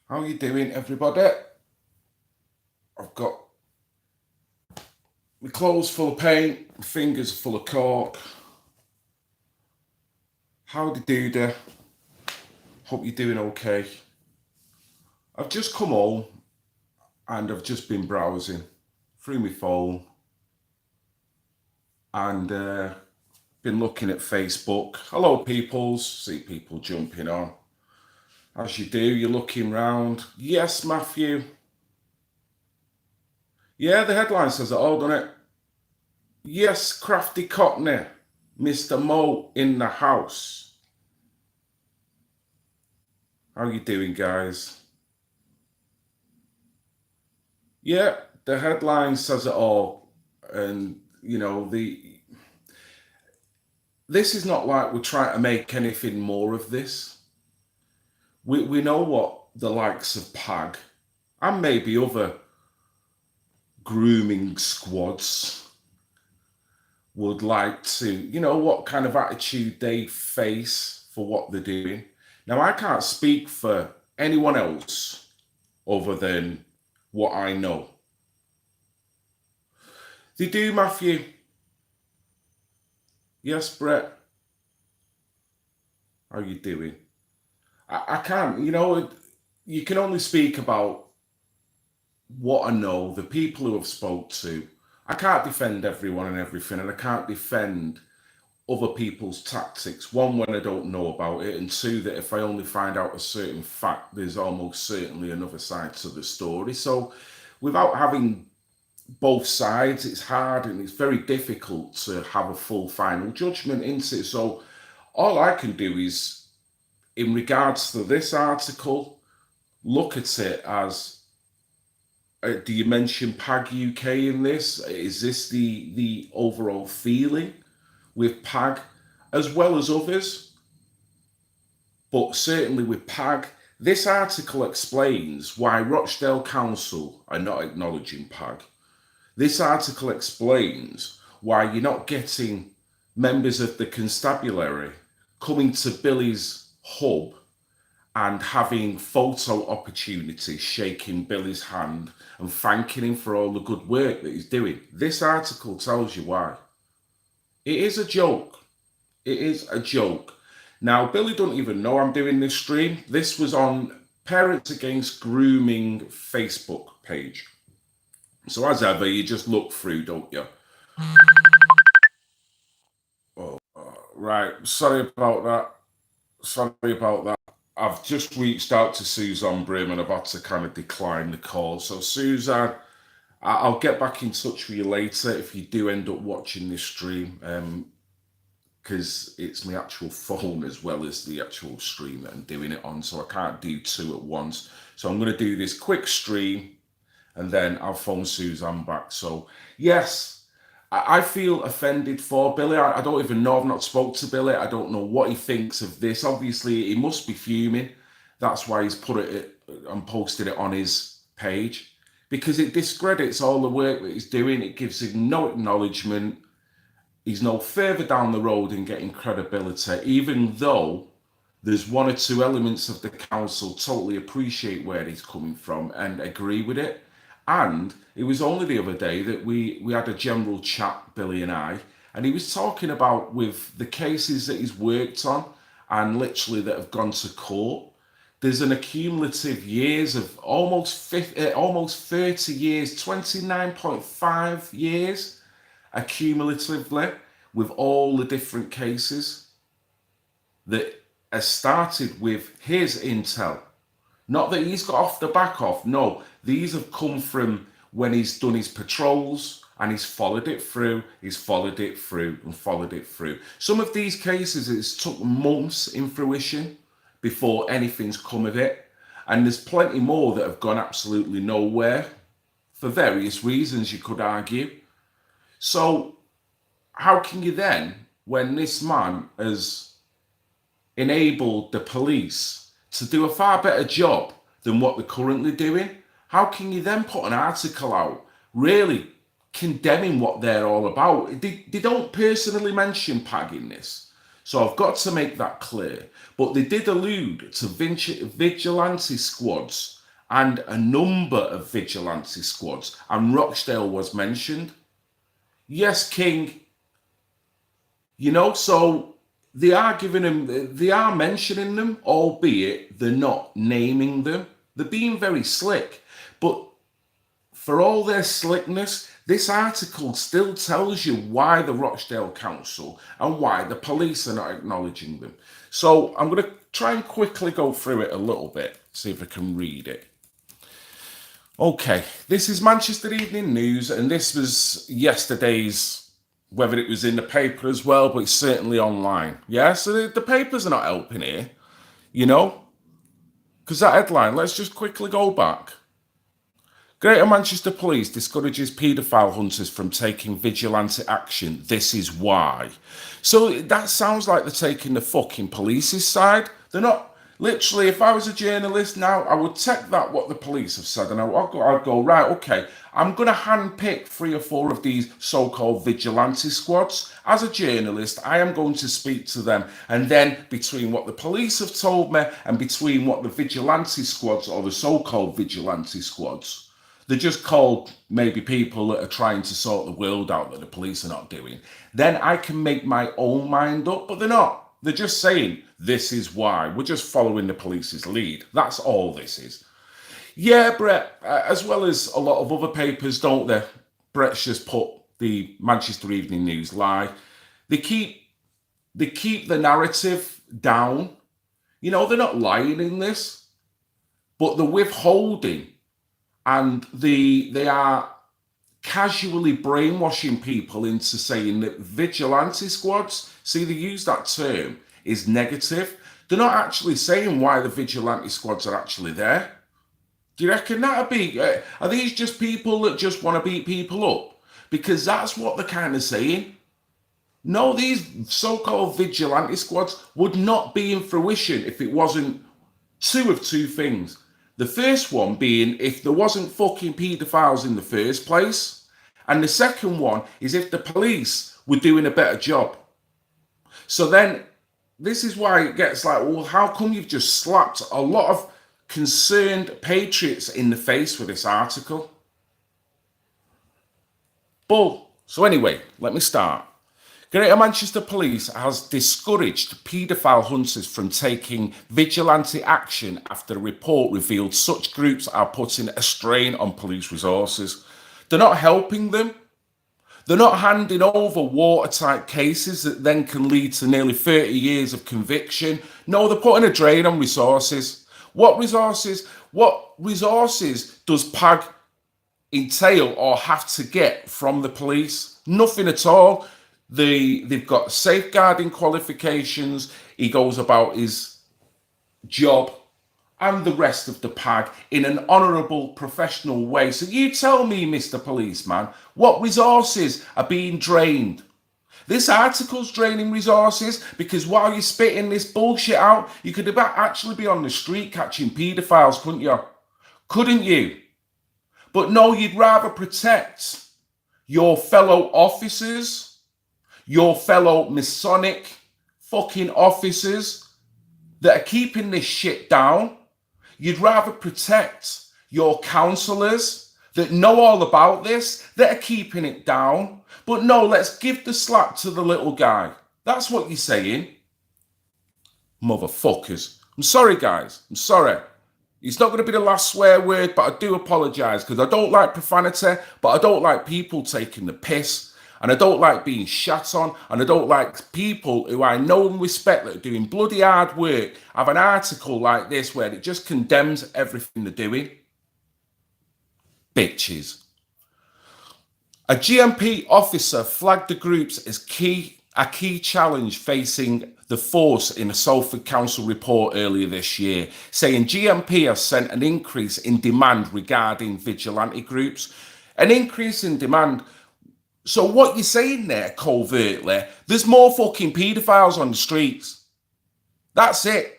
How you doing, everybody? I've got my clothes full of paint, my fingers full of cork. Howdy doody. Hope you're doing okay. I've just come home and I've just been browsing through my phone and been looking at Facebook. Hello, peoples. See people jumping on. As you do, you're looking round. Yes, Matthew. Yeah, the headline says it all, doesn't it? Yes, Crafty Cockney. Mr. Mo in the house. How you doing, guys? Yeah, the headline says it all. And, this is not like we're trying to make anything more of this. We know what the likes of PAG and maybe other grooming squads would like to, what kind of attitude they face for what they're doing. Now, I can't speak for anyone else other than what I know. They do, Matthew. Yes, Brett. How you doing? I can't, you can only speak about what I know, the people who I've spoke to. I can't defend everyone and everything, and I can't defend other people's tactics. One, when I don't know about it, and two, that if I only find out a certain fact, there's almost certainly another side to the story. So without having both sides, it's hard and it's very difficult to have a full final judgment into it. So all I can do is, in regards to this article, look at it as, do you mention PAG UK in this? Is this the overall feeling with PAG as well as others? But certainly with PAG, this article explains why Rochdale Council are not acknowledging PAG. This article explains why you're not getting members of the constabulary coming to Billy's hub and having photo opportunities, shaking Billy's hand and thanking him for all the good work that he's doing. This article tells you why. It is a joke. It is a joke. Now, Billy don't even know I'm doing this stream. This was on Parents Against Grooming Facebook page. So as ever, you just look through, don't you? Oh, right. Sorry about that. I've just reached out to Suzanne Brim and I've had to kind of decline the call. So Suzanne, I'll get back in touch with you later if you do end up watching this stream, because it's my actual phone as well as the actual stream that I'm doing it on. So I can't do two at once. So I'm going to do this quick stream and then I'll phone Suzanne back. So yes, I feel offended for Billy. I don't even know. I've not spoke to Billy. I don't know what he thinks of this. Obviously, he must be fuming. That's why he's put it and posted it on his page, because it discredits all the work that he's doing. It gives him no acknowledgement. He's no further down the road in getting credibility, even though there's one or two elements of the council totally appreciate where he's coming from and agree with it. And it was only the other day that we had a general chat, Billy and I, and he was talking about with the cases that he's worked on and literally that have gone to court. There's an accumulative years of almost 30 years, 29.5 years accumulatively with all the different cases that has started with his intel. Not that he's got off the back of, no. These have come from when he's done his patrols and he's followed it through, and followed it through. Some of these cases, it's took months in fruition before anything's come of it. And there's plenty more that have gone absolutely nowhere for various reasons, you could argue. So how can you then, when this man has enabled the police to do a far better job than what they're currently doing, how can you then put an article out really condemning what they're all about? They don't personally mention PAG in this, so I've got to make that clear. But they did allude to vigilante squads and a number of vigilante squads, and Rochdale was mentioned. Yes, King, so they are giving them, they are mentioning them, albeit they're not naming them. They're being very slick. But for all their slickness, this article still tells you why the Rochdale Council and why the police are not acknowledging them. So I'm going to try and quickly go through it a little bit, see if I can read it. Okay, this is Manchester Evening News, and this was yesterday's, whether it was in the paper as well, but it's certainly online. Yeah, so the papers are not helping here, because that headline, let's just quickly go back. Greater Manchester Police discourages paedophile hunters from taking vigilante action. This is why. So that sounds like they're taking the fucking police's side. They're not. Literally, if I was a journalist now, I would take that, what the police have said, and I'd go, right, okay, I'm going to handpick 3 or 4 of these so-called vigilante squads. As a journalist, I am going to speak to them, and then between what the police have told me and between what the vigilante squads, or the so-called vigilante squads, they're just called maybe people that are trying to sort the world out that the police are not doing, then I can make my own mind up, but they're not. They're just saying, this is why. We're just following the police's lead. That's all this is. Yeah, Brett, as well as a lot of other papers, don't they? Brett's just put the Manchester Evening News lie. They keep the narrative down. They're not lying in this, but they're withholding, and they are casually brainwashing people into saying that vigilante squads, see, they use that term, is negative. They're not actually saying why the vigilante squads are actually there. Do you reckon that'd be, are these just people that just want to beat people up? Because that's what they're kind of saying. No, these so-called vigilante squads would not be in fruition if it wasn't two of two things. The first one being if there wasn't fucking paedophiles in the first place. And the second one is if the police were doing a better job. So then this is why it gets like, well, how come you've just slapped a lot of concerned patriots in the face with this article? Bull. So anyway, let me start. Greater Manchester Police has discouraged paedophile hunters from taking vigilante action after a report revealed such groups are putting a strain on police resources. They're not helping them. They're not handing over watertight cases that then can lead to nearly 30 years of conviction. No, they're putting a drain on resources. What resources does PAG entail or have to get from the police? Nothing at all. They've got safeguarding qualifications. He goes about his job and the rest of the PAG in an honourable, professional way. So you tell me, Mr. Policeman, what resources are being drained? This article's draining resources because while you're spitting this bullshit out, you could actually be on the street catching paedophiles, couldn't you? Couldn't you? But no, you'd rather protect your fellow officers, your fellow Masonic fucking officers that are keeping this shit down. You'd rather protect your counsellors that know all about this, that are keeping it down. But no, let's give the slack to the little guy. That's what you're saying. Motherfuckers. I'm sorry, guys. I'm sorry. It's not going to be the last swear word, but I do apologise because I don't like profanity, but I don't like people taking the piss, and I don't like being shat on, and I don't like people who I know and respect that are doing bloody hard work have an article like this where it just condemns everything they're doing. Bitches. A GMP officer flagged the groups as a key challenge facing the force in a Salford Council report earlier this year, saying GMP has sent an increase in demand regarding vigilante groups. An increase in demand. So what you're saying there, covertly, there's more fucking paedophiles on the streets. That's it.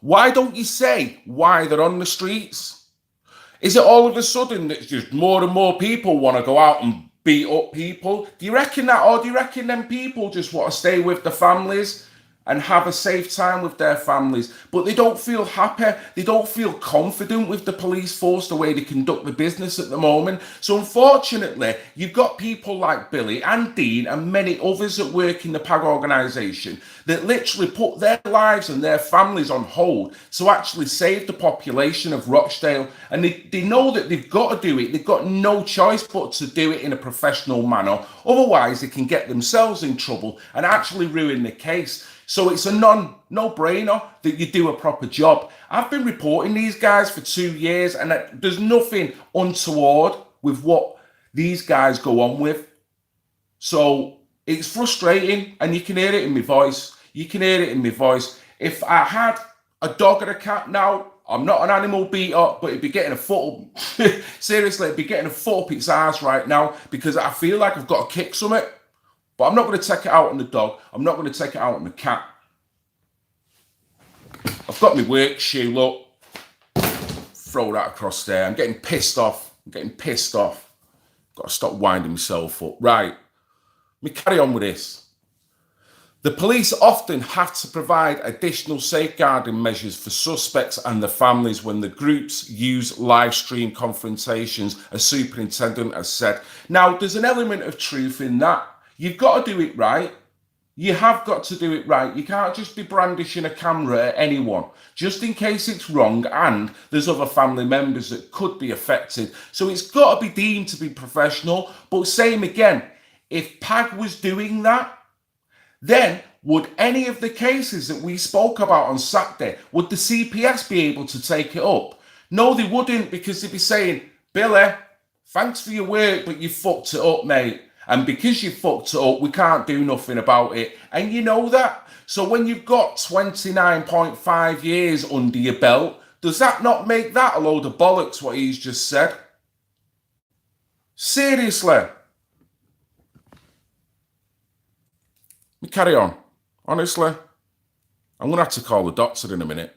Why don't you say why they're on the streets? Is it all of a sudden that just more and more people want to go out and beat up people? Do you reckon that, or do you reckon them people just want to stay with the families and have a safe time with their families, but they don't feel happy. They don't feel confident with the police force, the way they conduct the business at the moment. So unfortunately, you've got people like Billy and Dean and many others that work in the PAG organisation that literally put their lives and their families on hold to actually save the population of Rochdale. And they know that they've got to do it. They've got no choice but to do it in a professional manner. Otherwise, they can get themselves in trouble and actually ruin the case. So it's a no-brainer that you do a proper job. I've been reporting these guys for 2 years, and there's nothing untoward with what these guys go on with. So it's frustrating, and you can hear it in my voice. You can hear it in my voice. If I had a dog or a cat now, I'm not an animal beater, but it'd be getting a foot up. Seriously, it'd be getting a foot up its ass right now because I feel like I've got to kick something. But I'm not going to take it out on the dog. I'm not going to take it out on the cat. I've got my work shoe, look. Throw that across there. I'm getting pissed off. Got to stop winding myself up. Right. Let me carry on with this. The police often have to provide additional safeguarding measures for suspects and their families when the groups use live stream confrontations, a superintendent has said. Now, there's an element of truth in that. You've got to do it right. You have got to do it right. You can't just be brandishing a camera at anyone, just in case it's wrong and there's other family members that could be affected. So it's got to be deemed to be professional. But same again, if PAG was doing that, then would any of the cases that we spoke about on Saturday, would the CPS be able to take it up? No, they wouldn't, because they'd be saying, Billy, thanks for your work, but you fucked it up, mate. And because you fucked it up, we can't do nothing about it. And you know that. So when you've got 29.5 years under your belt, does that not make that a load of bollocks, what he's just said? Seriously. Let me carry on. Honestly, I'm going to have to call the doctor in a minute.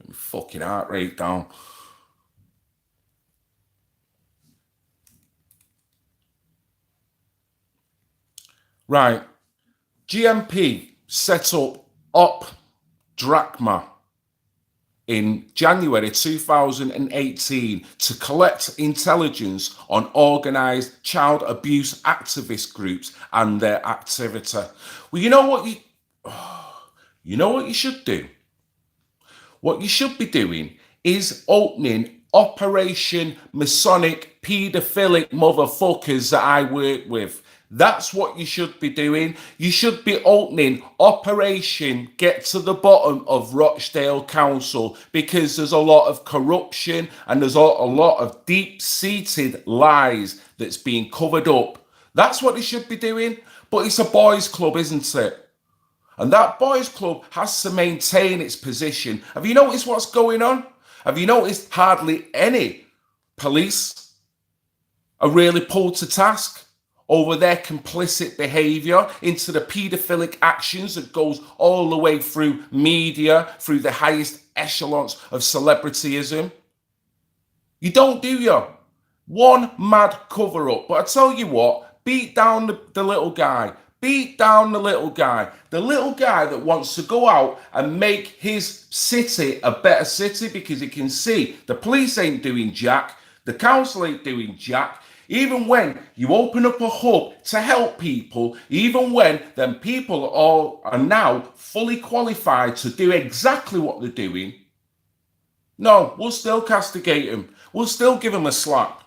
Get my fucking heart rate down. Right. GMP set up Op Drachma in January 2018 to collect intelligence on organised child abuse activist groups and their activity. Well, you know what you should do? What you should be doing is opening Operation Masonic Paedophilic Motherfuckers that I work with. That's what you should be doing. You should be opening Operation Get to the Bottom of Rochdale Council, because there's a lot of corruption and there's a lot of deep-seated lies that's being covered up. That's what they should be doing. But it's a boys' club, isn't it? And that boys' club has to maintain its position. Have you noticed what's going on? Have you noticed hardly any police are really pulled to task over their complicit behaviour into the paedophilic actions that goes all the way through media, through the highest echelons of celebrityism? You don't, do you? One mad cover-up. But I tell you what, beat down the little guy. Beat down the little guy. The little guy that wants to go out and make his city a better city, because he can see the police ain't doing jack, the council ain't doing jack. Even when you open up a hub to help people, even when then people all are now fully qualified to do exactly what they're doing, no, we'll still castigate them. We'll still give them a slap.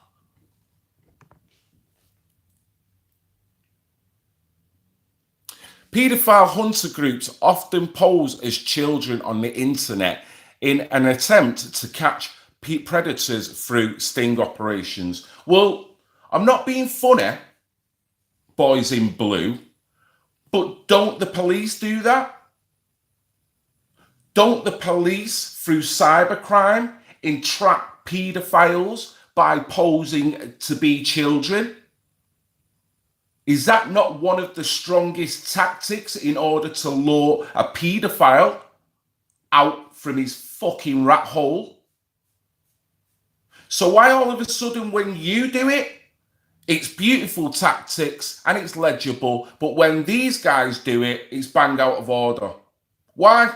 Paedophile hunter groups often pose as children on the internet in an attempt to catch predators through sting operations. Well, I'm not being funny, boys in blue, but don't the police do that? Don't the police, through cybercrime, entrap paedophiles by posing to be children? Is that not one of the strongest tactics in order to lure a paedophile out from his fucking rat hole? So why all of a sudden when you do it, It's beautiful tactics and it's legible, but when these guys do it, it's bang out of order. Why?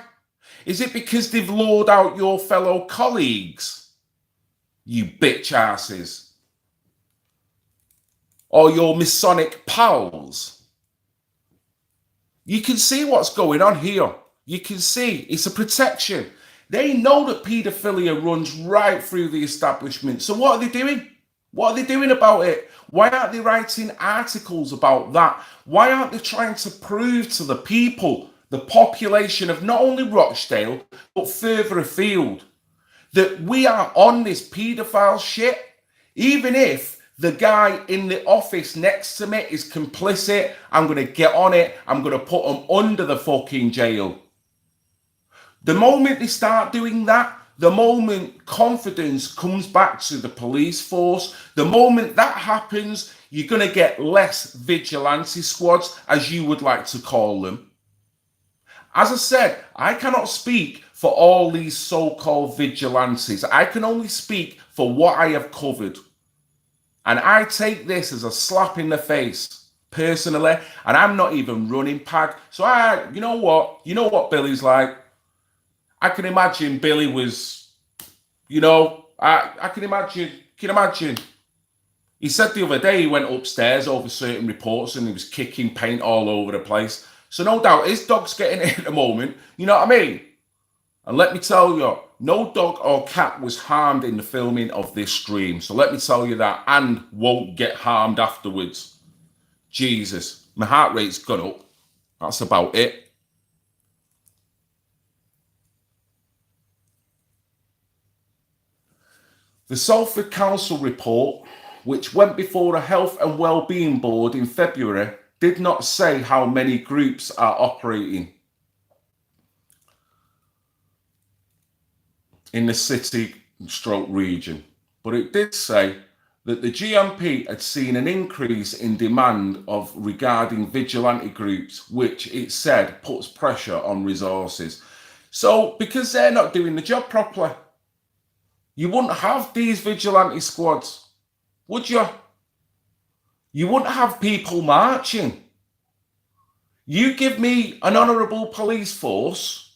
Is it because they've lured out your fellow colleagues, you bitch asses? Or your Masonic pals? You can see what's going on here. You can see it's a protection. They know that paedophilia runs right through the establishment. So what are they doing? What are they doing about it? Why aren't they writing articles about that? Why aren't they trying to prove to the people, the population of not only Rochdale, but further afield, that we are on this paedophile shit? Even if the guy in the office next to me is complicit, I'm going to get on it. I'm going to put him under the fucking jail. The moment they start doing that, the moment confidence comes back to the police force, the moment that happens, you're going to get less vigilante squads, as you would like to call them. As I said, I cannot speak for all these so-called vigilantes. I can only speak for what I have covered. And I take this as a slap in the face, personally, and I'm not even running PAG. So you know what Billy's like? I can imagine Billy was, I can imagine. He said the other day he went upstairs over certain reports and he was kicking paint all over the place. So no doubt his dog's getting it at the moment. You know what I mean? And let me tell you, no dog or cat was harmed in the filming of this stream. So let me tell you that, and won't get harmed afterwards. Jesus, my heart rate's gone up. That's about it. The Salford Council report, which went before a Health and Wellbeing Board in February, did not say how many groups are operating in the city/region, but it did say that the GMP had seen an increase in demand regarding vigilante groups, which it said puts pressure on resources. So because they're not doing the job properly, you wouldn't have these vigilante squads, would you? You wouldn't have people marching. You give me an honourable police force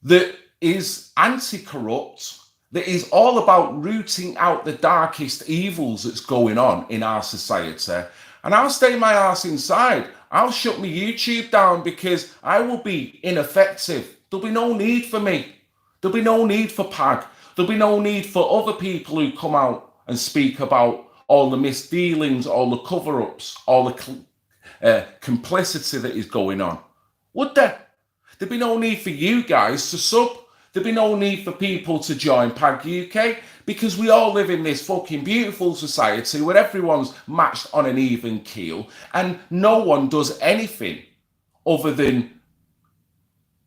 that is anti-corrupt, that is all about rooting out the darkest evils that's going on in our society, and I'll stay my ass inside. I'll shut my YouTube down because I will be ineffective. There'll be no need for me. There'll be no need for PAG. There'll be no need for other people who come out and speak about all the misdealings, all the cover-ups, all the complicity that is going on. Would there? There'd be no need for you guys to sub. There'd be no need for people to join PAG UK, because we all live in this fucking beautiful society where everyone's matched on an even keel and no one does anything other than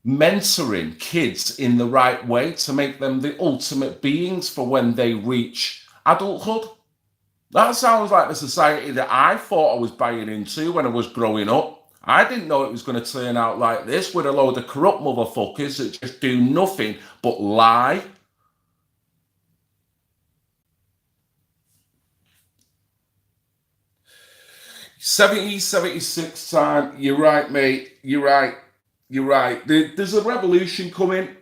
mentoring kids in the right way to make them the ultimate beings for when they reach adulthood. That sounds like the society that I thought I was buying into when I was growing up. I didn't know it was going to turn out like this, with a load of corrupt motherfuckers that just do nothing but lie. '76 time. You're right, mate. You're right. There's a revolution coming.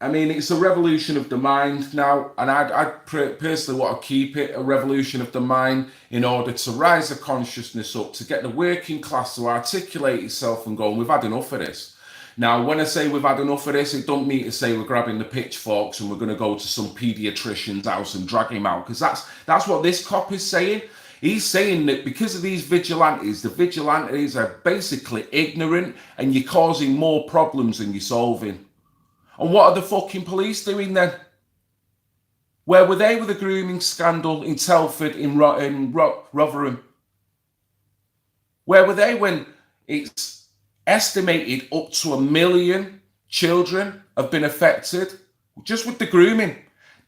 I mean, it's a revolution of the mind now, and I personally want to keep it a revolution of the mind in order to rise the consciousness up, to get the working class to articulate itself and go, we've had enough of this. Now, when I say we've had enough of this, it don't mean to say we're grabbing the pitchforks and we're going to go to some paediatrician's house and drag him out, because that's what this cop is saying. He's saying that because of these vigilantes, the vigilantes are basically ignorant and you're causing more problems than you're solving. And what are the fucking police doing then? Where were they with the grooming scandal in Telford, in Rotherham? Where were they when it's estimated up to 1 million children have been affected just with the grooming?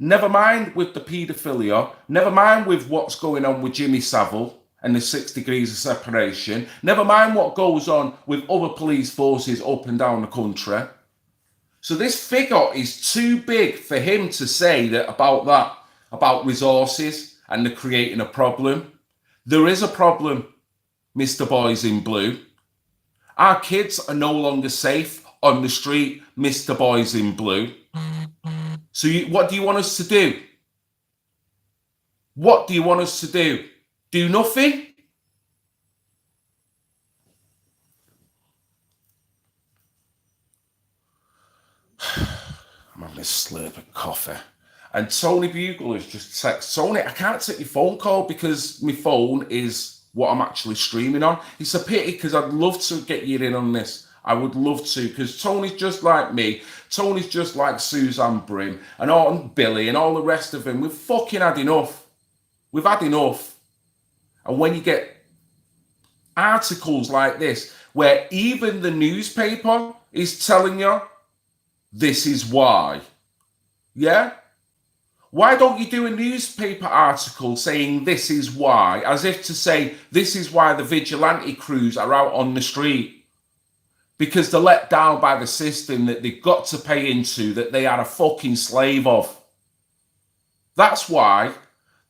Never mind with the paedophilia, never mind with what's going on with Jimmy Savile and the 6 degrees of separation, never mind what goes on with other police forces up and down the country. So this figure is too big for him to say that about resources and the creating a problem. There is a problem, Mr. Boys in Blue. Our kids are no longer safe on the street, Mr. Boys in Blue. So what do you want us to do? What do you want us to do? Do nothing? I'm having a slurp of coffee. And Tony Bugle has just texted, Tony, I can't take your phone call because my phone is what I'm actually streaming on. It's a pity because I'd love to get you in on this. I would love to, because Tony's just like me. Tony's just like Suzanne Brim and Billy and all the rest of them. We've fucking had enough. We've had enough. And when you get articles like this, where even the newspaper is telling you this is why, yeah? Why don't you do a newspaper article saying this is why, as if to say this is why the vigilante crews are out on the street? Because they're let down by the system that they've got to pay into, that they are a fucking slave of. That's why.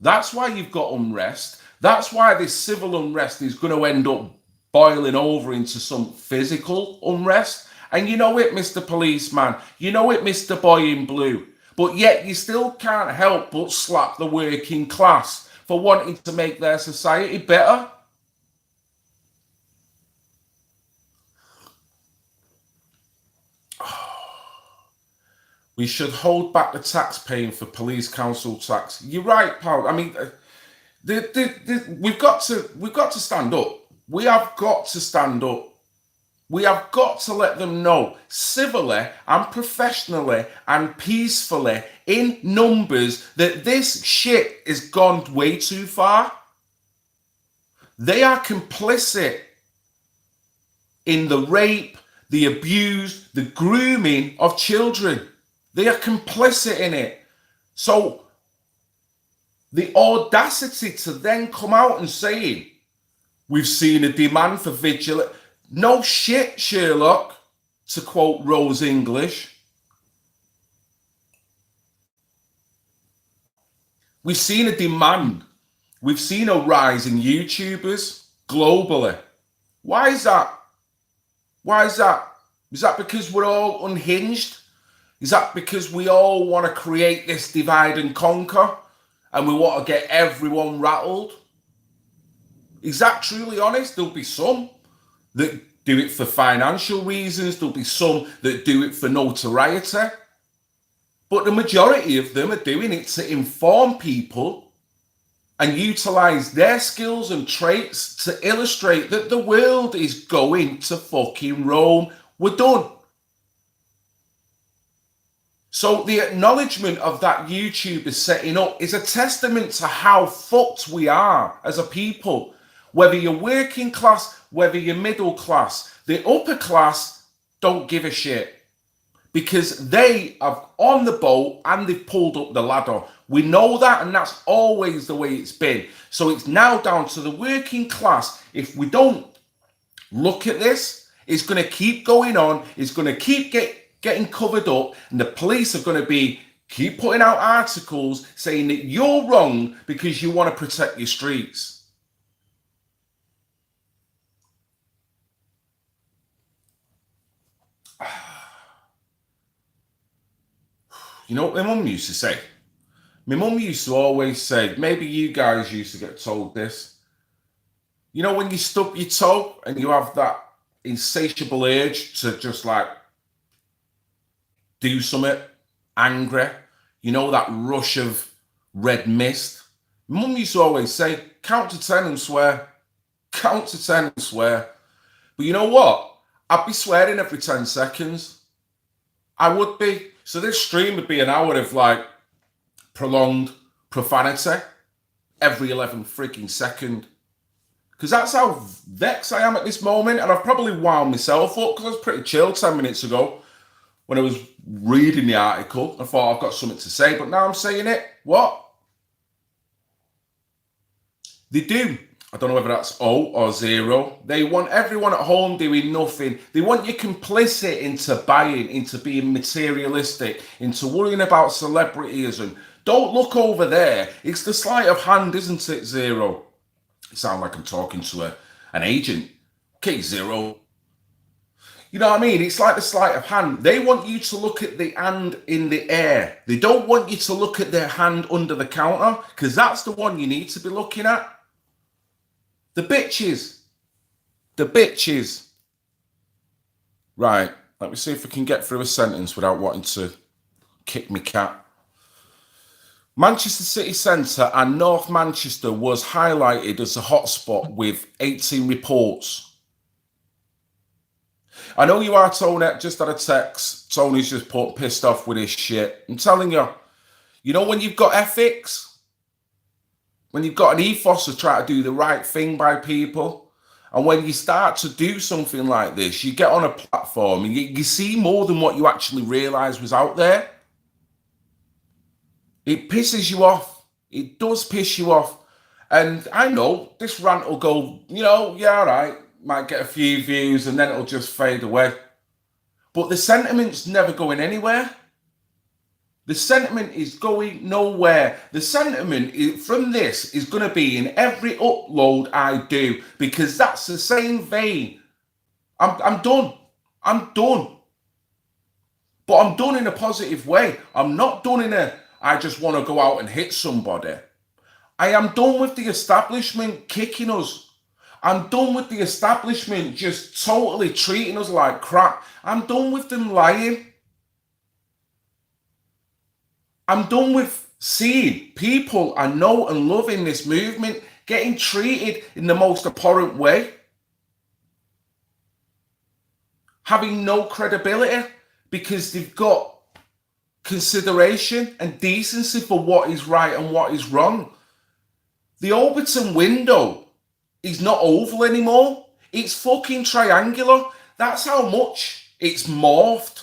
That's why you've got unrest. That's why this civil unrest is going to end up boiling over into some physical unrest. And you know it, Mr. Policeman. You know it, Mr. Boy in Blue. But yet you still can't help but slap the working class for wanting to make their society better. We should hold back the tax paying for police council tax. You're right, pal. I mean, we've got to stand up. We have got to stand up. We have got to let them know civilly and professionally and peacefully in numbers that this shit has gone way too far. They are complicit in the rape, the abuse, the grooming of children. They are complicit in it. So the audacity to then come out and saying, we've seen a demand for vigilance. No shit, Sherlock, to quote Rose English. We've seen a demand. We've seen a rise in YouTubers globally. Why is that? Why is that? Is that because we're all unhinged? Is that because we all want to create this divide and conquer and we want to get everyone rattled? Is that truly honest? There'll be some that do it for financial reasons. There'll be some that do it for notoriety. But the majority of them are doing it to inform people and utilize their skills and traits to illustrate that the world is going to fucking Rome. We're done. So the acknowledgement of that YouTuber setting up is a testament to how fucked we are as a people. Whether you're working class, whether you're middle class, the upper class don't give a shit because they are on the boat and they've pulled up the ladder. We know that, and that's always the way it's been. So it's now down to the working class. If we don't look at this, it's going to keep going on. It's going to keep getting covered up, and the police are going to keep putting out articles saying that you're wrong because you want to protect your streets. You know what my mum used to say? My mum used to always say, maybe you guys used to get told this. You know when you stub your toe and you have that insatiable urge to just like do something angry, you know, that rush of red mist. Mum used to always say, count to 10 and swear. Count to 10 and swear. But you know what? I'd be swearing every 10 seconds. I would be. So this stream would be an hour of like prolonged profanity every 11 freaking second. Because that's how vexed I am at this moment. And I've probably wound myself up because I was pretty chill 10 minutes ago when I was reading the article. I thought I've got something to say, but now I'm saying it. What? They do. I don't know whether that's O or zero. They want everyone at home doing nothing. They want you complicit into buying, into being materialistic, into worrying about celebrityism. Don't look over there. It's the sleight of hand, isn't it, Zero? It sounds like I'm talking to an agent. Okay, zero. You know what I mean? It's like the sleight of hand. They want you to look at the hand in the air. They don't want you to look at their hand under the counter, because that's the one you need to be looking at. The bitches. The bitches. Right. Let me see if I can get through a sentence without wanting to kick me cat. Manchester city centre and North Manchester was highlighted as a hotspot with 18 reports. I know you are, Tony. Just had a text. Tony's just pissed off with his shit. I'm telling you, you know when you've got ethics? When you've got an ethos to try to do the right thing by people, and when you start to do something like this, you get on a platform and you see more than what you actually realise was out there. It pisses you off. It does piss you off. And I know this rant will go, yeah, all right, might get a few views and then it'll just fade away. But the sentiment's never going anywhere. The sentiment is going nowhere. The sentiment from this is going to be in every upload I do, because that's the same vein. I'm done. I'm done. But I'm done in a positive way. I'm not done in a, I just want to go out and hit somebody. I am done with the establishment kicking us. I'm done with the establishment just totally treating us like crap. I'm done with them lying. I'm done with seeing people I know and love in this movement getting treated in the most abhorrent way. Having no credibility because they've got consideration and decency for what is right and what is wrong. The Overton window is not oval anymore. It's fucking triangular. That's how much it's morphed.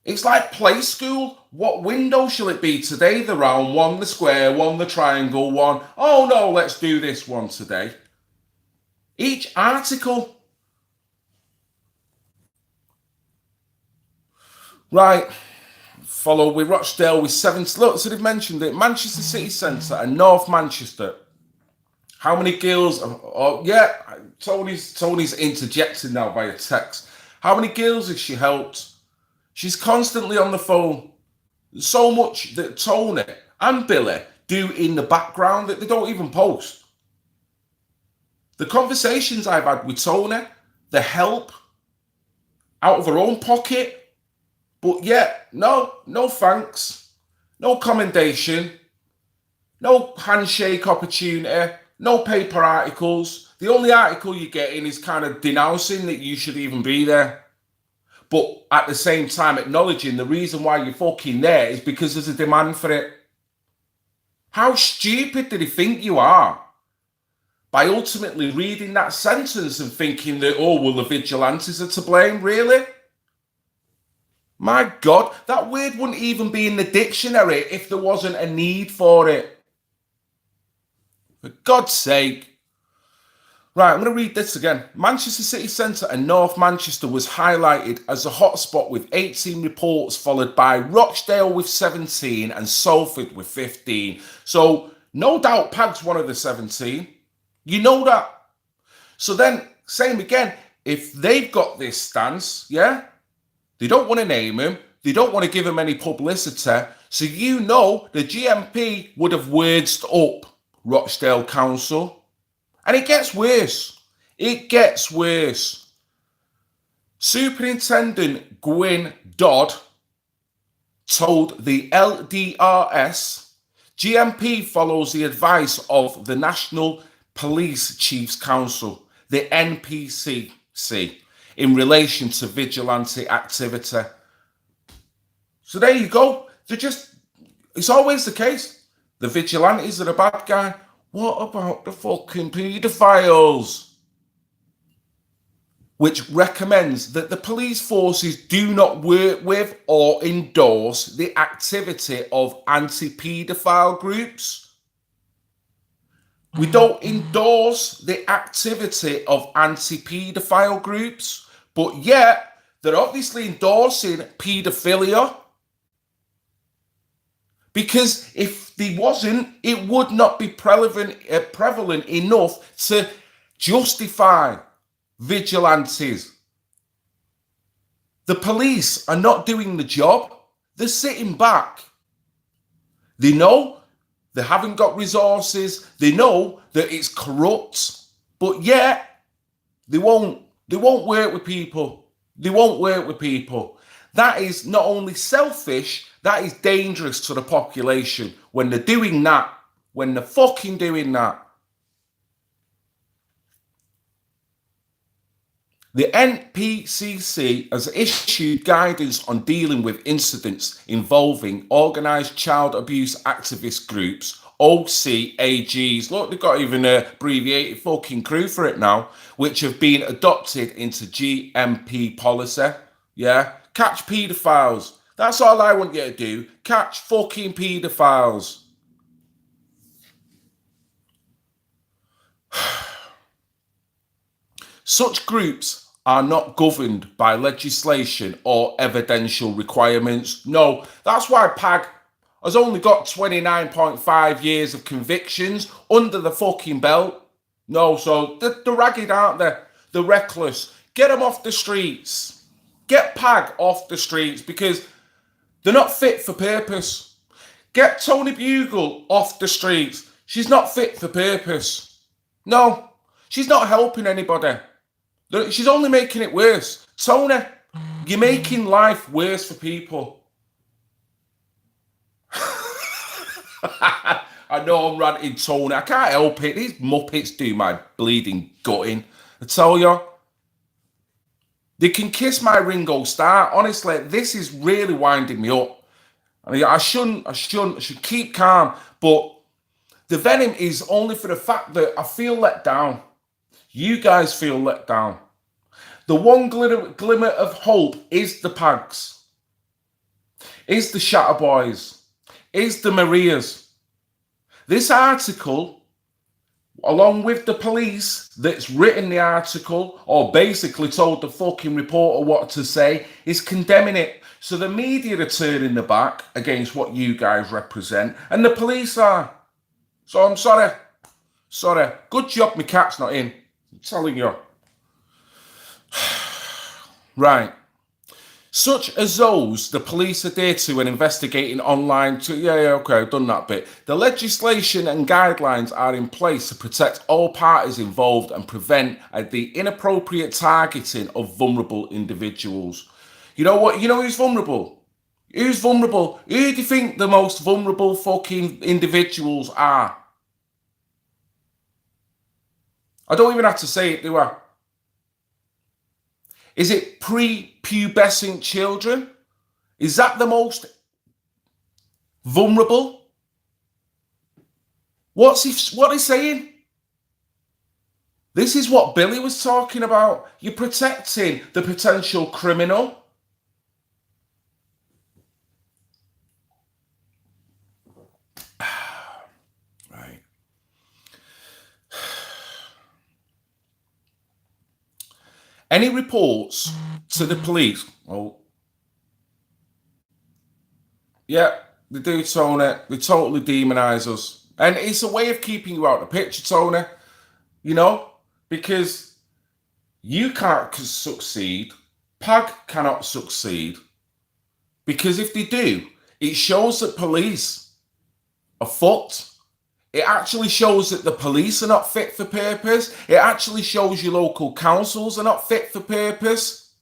It's like play school. What window shall it be today? The round one, the square one, the triangle one. Oh no, let's do this one today. Each article. Right. Follow with Rochdale with 7. Look, so they've mentioned it. Manchester City Centre and North Manchester. How many girls? Oh, yeah. Tony's interjecting now via text. How many girls has she helped? She's constantly on the phone. So much that Tony and Billy do in the background that they don't even post. The conversations I've had with Tony, the help out of her own pocket. But yet, no thanks. No commendation. No handshake opportunity. No paper articles. The only article you're getting is kind of denouncing that you should even be there. But at the same time, acknowledging the reason why you're fucking there is because there's a demand for it. How stupid do they think you are? By ultimately reading that sentence and thinking that, oh, well, the vigilantes are to blame, really? My God, that word wouldn't even be in the dictionary if there wasn't a need for it. For God's sake. Right, I'm going to read this again. Manchester City Centre and North Manchester was highlighted as a hotspot with 18 reports, followed by Rochdale with 17 and Salford with 15. So, no doubt Pag's one of the 17. You know that. So then, same again, if they've got this stance, yeah, they don't want to name him, they don't want to give him any publicity, so you know the GMP would have wordsed up Rochdale Council. And it gets worse. It gets worse. Superintendent Gwyn Dodd told the LDRS, GMP follows the advice of the National Police Chiefs Council, the NPCC, in relation to vigilante activity. So there you go. It's always the case. The vigilantes are the bad guy. What about the fucking paedophiles? Which recommends that the police forces do not work with or endorse the activity of anti-paedophile groups. We don't endorse the activity of anti-paedophile groups, but yet they're obviously endorsing paedophilia. Because if there wasn't, it would not be prevalent enough to justify vigilantes. The police are not doing the job. They're sitting back. They know they haven't got resources. They know that it's corrupt, but yet they won't work with people. They won't work with people. That is not only selfish, that is dangerous to the population when they're doing that, when they're fucking doing that. The NPCC has issued guidance on dealing with incidents involving organised child abuse activist groups, OCAGs. Look, they've got even an abbreviated fucking crew for it now, which have been adopted into GMP policy. Yeah? Catch paedophiles. That's all I want you to do. Catch fucking paedophiles. Such groups are not governed by legislation or evidential requirements. No, that's why PAG has only got 29.5 years of convictions under the fucking belt. No, so they're ragged, aren't they? They're reckless. Get them off the streets. Get PAG off the streets because they're not fit for purpose. Get Tony Bugle off the streets. She's not fit for purpose. No, she's not helping anybody. She's only making it worse. Tony, you're making life worse for people. I know I'm ranting, Tony. I can't help it. These Muppets do my bleeding gutting. I tell you. They can kiss my Ringo Starr. Honestly, this is really winding me up. I mean, I should keep calm. But the venom is only for the fact that I feel let down. You guys feel let down. The one glimmer of hope is the Pags, is the Shatter Boys, is the Marias. This article, along with the police that's written the article or basically told the fucking reporter what to say, is condemning it. So the media are turning their back against what you guys represent, and the police are. So I'm sorry. Sorry. Good job my cat's not in. I'm telling you. Right. Such as those the police adhere to when investigating online to, okay, I've done that bit. The legislation and guidelines are in place to protect all parties involved and prevent the inappropriate targeting of vulnerable individuals. You know what? You know who's vulnerable? Who's vulnerable? Who do you think the most vulnerable fucking individuals are? I don't even have to say it, do I? Is it pre-pubescent children? Is that the most vulnerable? What he's saying? This is what Billy was talking about. You're protecting the potential criminal. Right. Any reports to the police? Well, yeah, they do, Tony. They totally demonise us. And it's a way of keeping you out of the picture, Tony. You know? Because you can't succeed. PAG cannot succeed. Because if they do, it shows that police are fucked. It actually shows that the police are not fit for purpose. It actually shows your local councils are not fit for purpose.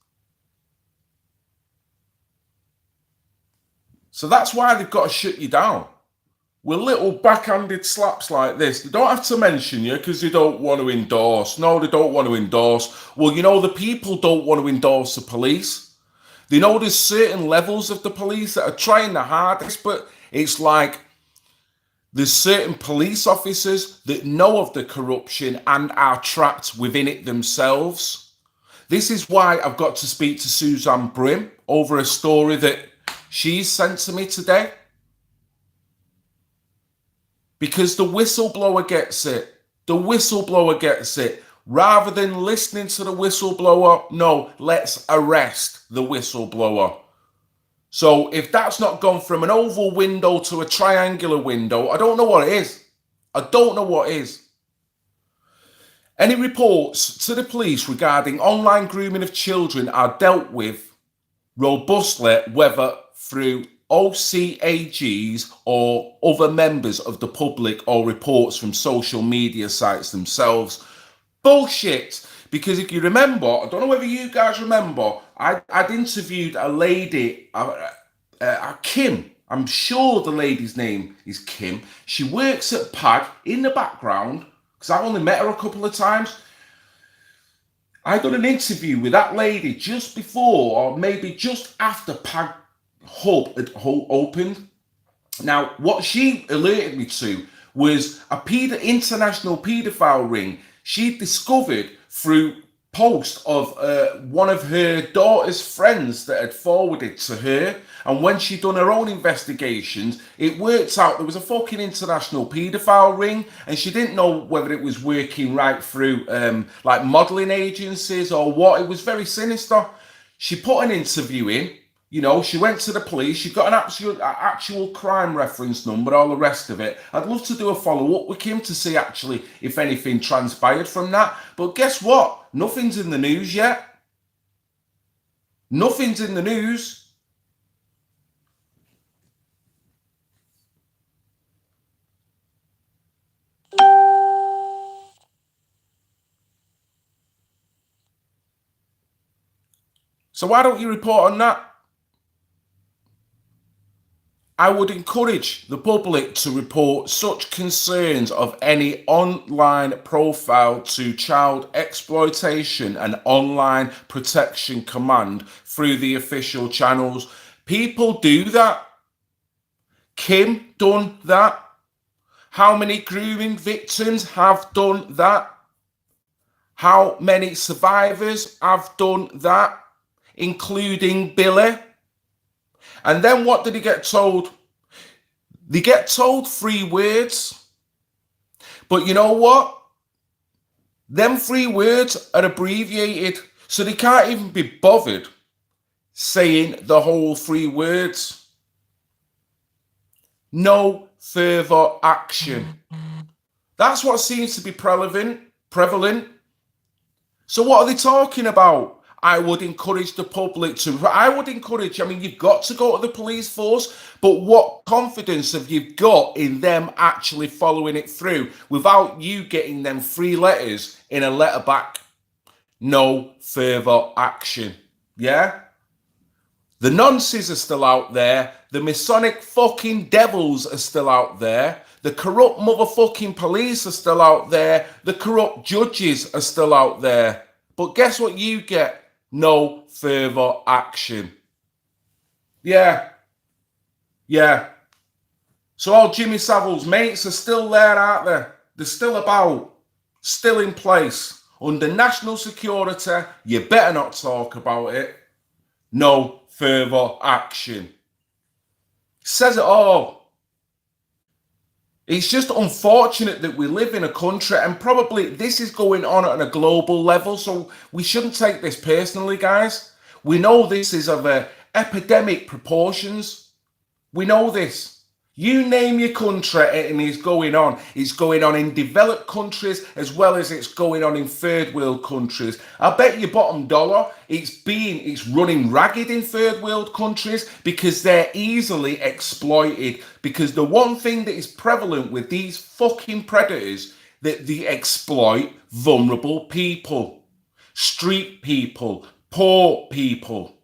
So that's why they've got to shut you down. With little backhanded slaps like this. They don't have to mention you because they don't want to endorse. No, they don't want to endorse. Well, you know, the people don't want to endorse the police. They know there's certain levels of the police that are trying the hardest, but it's like, there's certain police officers that know of the corruption and are trapped within it themselves. This is why I've got to speak to Suzanne Brim over a story that she's sent to me today. Because the whistleblower gets it. The whistleblower gets it. Rather than listening to the whistleblower, no, let's arrest the whistleblower. So if that's not gone from an oval window to a triangular window, I don't know what it is. I don't know what it is. Any reports to the police regarding online grooming of children are dealt with robustly, whether through OCAGs or other members of the public or reports from social media sites themselves. Bullshit. Because if you remember, I don't know whether you guys remember, I'd interviewed a lady, Kim. I'm sure the lady's name is Kim. She works at PAG in the background, because I've only met her a couple of times. I done an interview with that lady just before, or maybe just after PAG Hub had opened. Now, what she alerted me to was a international paedophile ring she discovered through post of one of her daughter's friends that had forwarded to her. And when she'd done her own investigations, it worked out there was a fucking international paedophile ring, and she didn't know whether it was working right through like modelling agencies or what. It was very sinister. She put an interview in. You know, she went to the police, she got an actual crime reference number, all the rest of it. I'd love to do a follow-up with Kim to see actually if anything transpired from that. But guess what? Nothing's in the news yet. Nothing's in the news. So why don't you report on that? I would encourage the public to report such concerns of any online profile to Child Exploitation and Online Protection Command through the official channels. People do that. Kim done that. How many grooming victims have done that? How many survivors have done that, including Billy? And then what did he get told? They get told 3 words. But you know what? Them 3 words are abbreviated, so they can't even be bothered saying the whole 3 words. No further action. That's what seems to be prevalent. So what are they talking about? I would encourage the public to, I mean, you've got to go to the police force, but what confidence have you got in them actually following it through without you getting them 3 letters in a letter back? No further action. Yeah? The nonces are still out there. The Masonic fucking devils are still out there. The corrupt motherfucking police are still out there. The corrupt judges are still out there. But guess what you get? No further action. Yeah. Yeah. So all Jimmy Savile's mates are still there, aren't they? They're still about. Still in place. Under national security, you better not talk about it. No further action. Says it all. It's just unfortunate that we live in a country, and probably this is going on a global level, so we shouldn't take this personally, guys. We know this is of epidemic proportions. We know this. You name your country and it's going on. It's going on in developed countries as well as it's going on in third world countries. I bet you bottom dollar it's running ragged in third world countries because they're easily exploited. Because the one thing that is prevalent with these fucking predators, that they exploit vulnerable people, street people, poor people.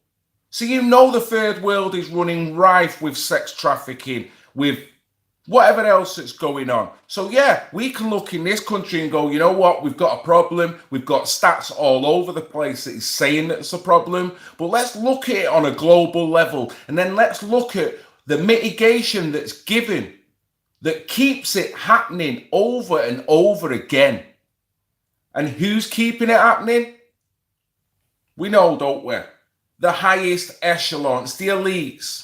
So you know the third world is running rife with sex trafficking, with whatever else that's going on. So yeah, we can look in this country and go, you know what, we've got a problem. We've got stats all over the place that is saying that it's a problem. But let's look at it on a global level. And then let's look at the mitigation that's given that keeps it happening over and over again. And who's keeping it happening? We know, don't we? The highest echelons, the elites.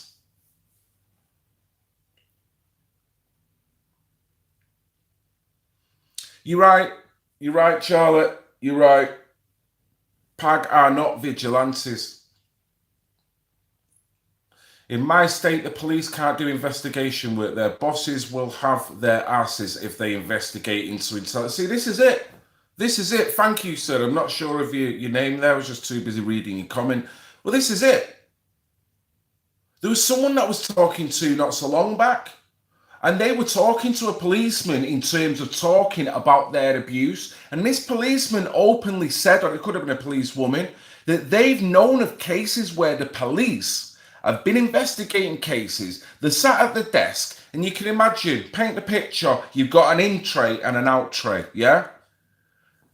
You're right, Charlotte, you're right. PAG are not vigilantes. In my state, the police can't do investigation work. Their bosses will have their asses if they investigate into intelligence. See, this is it. This is it. Thank you, sir. I'm not sure of your name there. I was just too busy reading your comment. Well, this is it. There was someone that I was talking to not so long back, and they were talking to a policeman in terms of talking about their abuse. And this policeman openly said, or it could have been a policewoman, that they've known of cases where the police have been investigating cases. They're sat at the desk, and you can imagine, paint the picture, you've got an in tray and an out tray, yeah?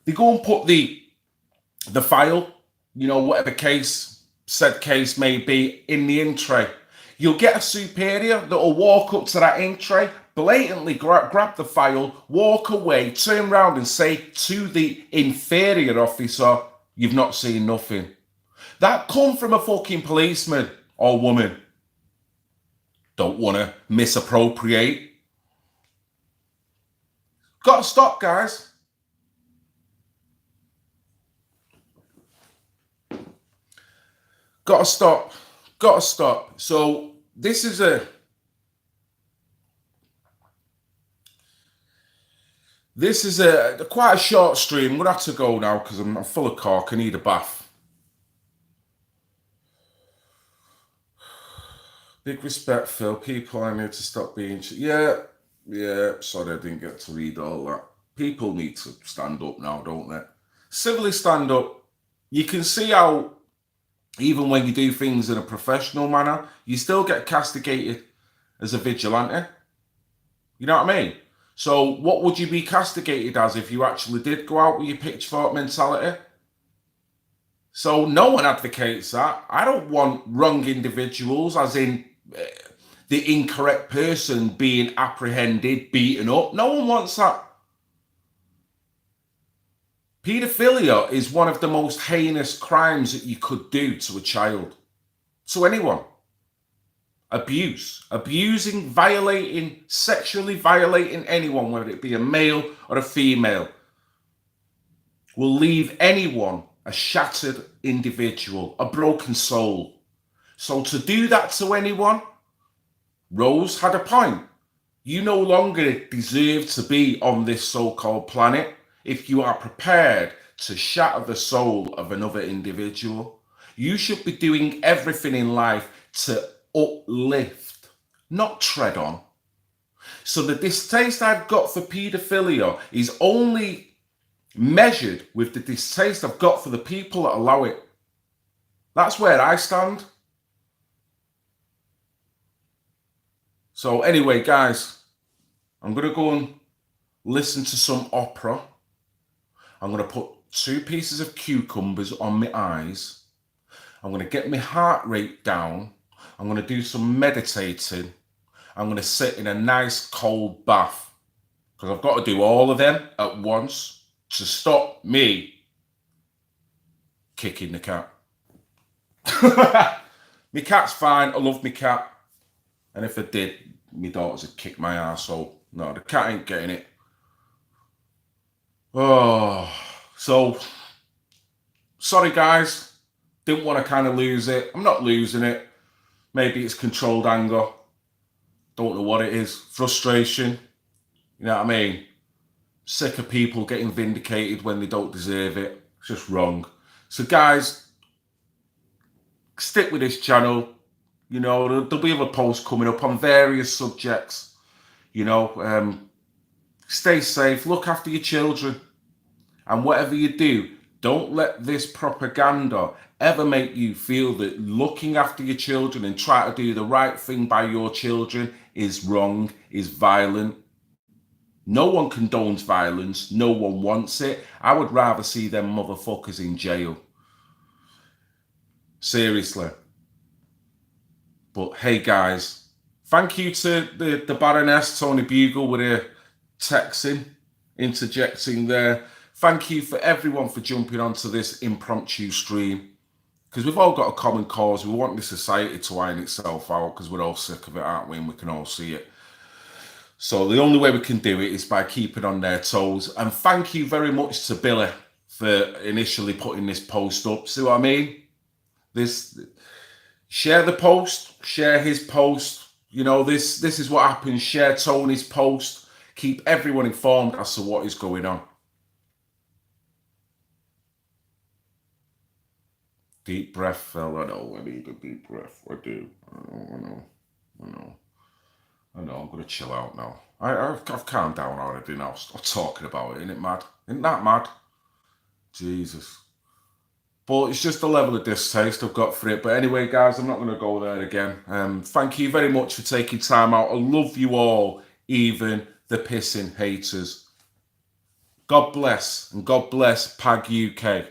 They go and put the file, you know, whatever said case may be, in the in tray. You'll get a superior that will walk up to that in tray, blatantly grab the file, walk away, turn around and say to the inferior officer, "You've not seen nothing." That come from a fucking policeman or woman. Don't want to misappropriate. Got to stop, guys. Got to stop. Got to stop. So this is quite a short stream. I'm gonna have to go now because I'm full of cork. I need a bath. Big respect, Phil. People, I need to stop being. Yeah. Sorry, I didn't get to read all that. People need to stand up now, don't they? Civilly stand up. You can see how, even when you do things in a professional manner, you still get castigated as a vigilante. You know what I mean? So what would you be castigated as if you actually did go out with your pitchfork mentality? So no one advocates that. I don't want wrong individuals, as in the incorrect person being apprehended, beaten up. No one wants that. Paedophilia is one of the most heinous crimes that you could do to a child, to anyone. Abusing, violating, sexually violating anyone, whether it be a male or a female, will leave anyone a shattered individual, a broken soul. So to do that to anyone, Rose had a point. You no longer deserve to be on this so-called planet if you are prepared to shatter the soul of another individual. You should be doing everything in life to uplift, not tread on. So the distaste I've got for paedophilia is only measured with the distaste I've got for the people that allow it. That's where I stand. So anyway, guys, I'm going to go and listen to some opera. I'm going to put 2 pieces of cucumbers on my eyes. I'm going to get my heart rate down. I'm going to do some meditating. I'm going to sit in a nice cold bath because I've got to do all of them at once to stop me kicking the cat. My cat's fine. I love my cat. And if I did, my daughters would kick my ass. So no, the cat ain't getting it. Oh, so sorry guys, didn't want to kind of lose it. I'm not losing it. Maybe it's controlled anger. Don't know what it is. Frustration. You know what I mean? Sick of people getting vindicated when they don't deserve it. It's just wrong. So guys, stick with this channel. You know, there'll be other posts coming up on various subjects. You know, stay safe. Look after your children. And whatever you do, don't let this propaganda ever make you feel that looking after your children and try to do the right thing by your children is wrong, is violent. No one condones violence. No one wants it. I would rather see them motherfuckers in jail. Seriously. But hey guys, thank you to the Baroness, Tony Bugle, with her texting, interjecting there. Thank you for everyone for jumping onto this impromptu stream, because we've all got a common cause. We want the society to iron itself out because we're all sick of it, aren't we? And we can all see it. So the only way we can do it is by keeping on their toes. And thank you very much to Billy for initially putting this post up. See what I mean? Share the post, share his post. You know, this is what happens. Share Tony's post. Keep everyone informed as to what is going on. Deep breath, Phil. I know. I need a deep breath. I do. I know. I know. I know. I'm gonna chill out now. I've calmed down already now. Stop talking about it. Isn't it mad? Isn't that mad? Jesus. But it's just the level of distaste I've got for it. But anyway, guys, I'm not going to go there again. Thank you very much for taking time out. I love you all, even the pissing haters. God bless, and God bless PAG UK.